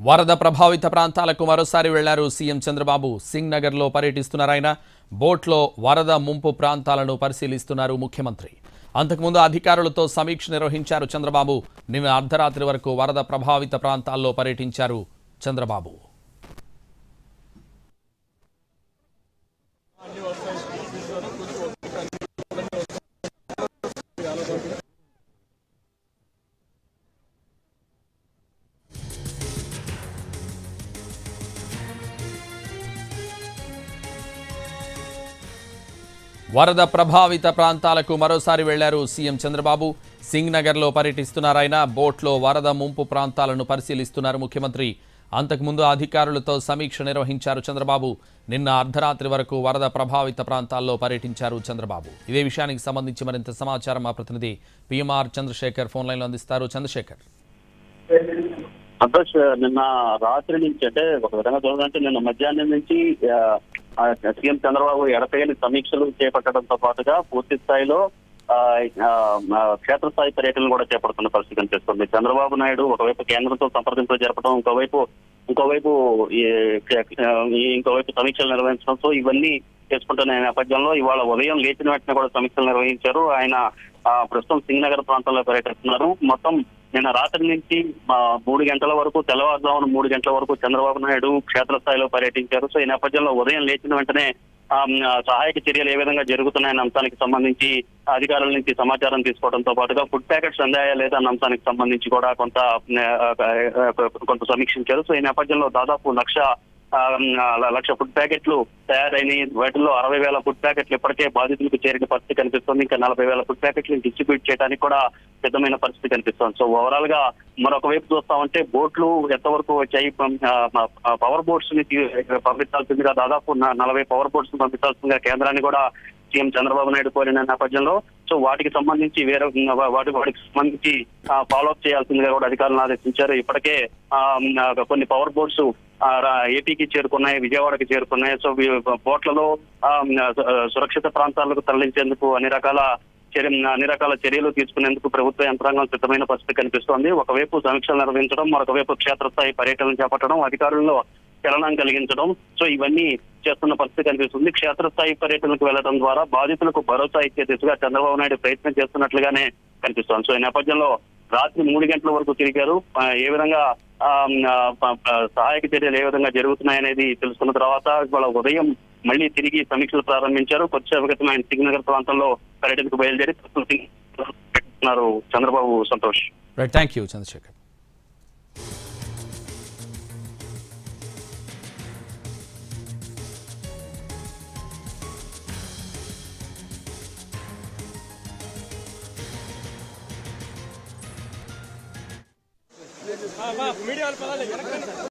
వరద ప్రభావిత ప్రాంతాలకు మరోసారి వెళ్లారు సీఎం చంద్రబాబు. సింగ్ నగర్లో పర్యటిస్తున్నారాయన. బోట్లో వరద ముంపు ప్రాంతాలను పరిశీలిస్తున్నారు ముఖ్యమంత్రి. అంతకుముందు అధికారులతో సమీక్ష నిర్వహించారు చంద్రబాబు. నిన్న అర్ధరాత్రి వరకు వరద ప్రభావిత ప్రాంతాల్లో పర్యటించారు చంద్రబాబు. వరద ప్రభావిత ప్రాంతాలకు మరోసారి వెళ్లారు సీఎం చంద్రబాబు. సింగ్ నగర్లో పర్యటిస్తున్నారాయన. బోట్లో వరద ముంపు ప్రాంతాలను పరిశీలిస్తున్నారు ముఖ్యమంత్రి. అంతకుముందు అధికారులతో సమీక్ష నిర్వహించారు చంద్రబాబు. నిన్న అర్ధరాత్రి వరకు వరద ప్రభావిత ప్రాంతాల్లో పర్యటించారు చంద్రబాబు. ఇదే విషయానికి సంబంధించి మరింత సమాచారం మా ప్రతినిధి పిఎంఆర్ చంద్రశేఖర్ ఫోన్ లైన్లో అందిస్తారు. చంద్రశేఖర్, సంతోష్, నిన్న రాత్రి నుంచి అంటే ఒక విధంగా చూడాలంటే నిన్న మధ్యాహ్నం నుంచి సీఎం చంద్రబాబు ఎడతెగని సమీక్షలు చేపట్టడంతో పాటుగా పూర్తి స్థాయిలో క్షేత్రస్థాయి పర్యటనలు కూడా చేపడుతున్న పరిస్థితి కనిపిస్తుంది. చంద్రబాబు నాయుడు ఒకవైపు కేంద్రంతో సంప్రదింపులు జరపడం, ఇంకోవైపు సమీక్షలు నిర్వహించడం, సో ఇవన్నీ చేసుకుంటున్న నేపథ్యంలో ఇవాళ ఉదయం లేచిన వెంటనే కూడా సమీక్షలు నిర్వహించారు. ఆయన ప్రస్తుతం సింగ్ నగర్ ప్రాంతంలో పర్యటిస్తున్నారు. మొత్తం నిన్న రాత్రి నుంచి 3 గంటల వరకు, తెల్లవారుజామున 3 గంటల వరకు చంద్రబాబు నాయుడు క్షేత్రస్థాయిలో పర్యటించారు. సో ఈ నేపథ్యంలో ఉదయం లేచిన వెంటనే సహాయక చర్యలు ఏ విధంగా జరుగుతున్నాయన్న అంశానికి సంబంధించి అధికారుల నుంచి సమాచారం తీసుకోవడంతో పాటుగా ఫుడ్ ప్యాకెట్స్ అందాయా లేదా అన్న అంశానికి సంబంధించి కూడా కొంత సమీక్షించారు. సో ఈ నేపథ్యంలో దాదాపు 1,00,000 ఫుడ్ ప్యాకెట్లు తయారైన వాటిల్లో 60,000 ఫుడ్ ప్యాకెట్లు ఇప్పటికే బాధితులకు చేరిన పరిస్థితి కనిపిస్తుంది. ఇంకా 40,000 ఫుడ్ ప్యాకెట్లు డిస్ట్రిబ్యూట్ చేయడానికి కూడా సిద్ధమైన పరిస్థితి కనిపిస్తుంది. సో ఓవరాల్ గా మరొక వైపు చూస్తామంటే బోట్లు ఎంతవరకు వచ్చాయి, పవర్ బోట్స్ ని పంపించాల్సిందిగా దాదాపు 40 పవర్ బోట్స్ ని పంపించాల్సిందిగా కేంద్రాన్ని కూడా సీఎం చంద్రబాబు నాయుడు కోరిన నేపథ్యంలో సో వాటికి సంబంధించి వాటికి సంబంధించి ఫాలోఅప్ చేయాల్సిందిగా కూడా అధికారులను ఆదేశించారు. ఇప్పటికే కొన్ని పవర్ బోట్స్ ఏపీకి చేరుకున్నాయి, విజయవాడకి చేరుకున్నాయి. సో బోట్లలో సురక్షిత ప్రాంతాలకు తరలించేందుకు అన్ని రకాల చర్యలు తీసుకునేందుకు ప్రభుత్వ యంత్రాంగం సిద్ధమైన పరిస్థితి కనిపిస్తోంది. ఒకవైపు సమీక్షలు నిర్వహించడం, మరొకవైపు క్షేత్రస్థాయి పర్యటనలు చేపట్టడం, అధికారుల్లో చలనం కలిగించడం, సో ఇవన్నీ చేస్తున్న పరిస్థితి కనిపిస్తుంది. క్షేత్రస్థాయి పర్యటనకు వెళ్లడం ద్వారా బాధితులకు భరోసా ఇచ్చే దిశగా చంద్రబాబు నాయుడు ప్రయత్నం చేస్తున్నట్లుగానే కనిపిస్తోంది. సో ఈ నేపథ్యంలో రాత్రి 3 గంటల వరకు తిరిగారు. ఏ విధంగా సహాయక చర్యలు ఏ విధంగా జరుగుతున్నాయనేది తెలుసుకున్న తర్వాత ఇవాళ ఉదయం మళ్ళీ తిరిగి సమీక్షలు ప్రారంభించారు. కొద్దిసేపటి ఆయన సింగ్ నగర్ ప్రాంతంలో పర్యటనకు బయలుదేరి Chandrababu. Santosh, thank you Chandrashekar. Media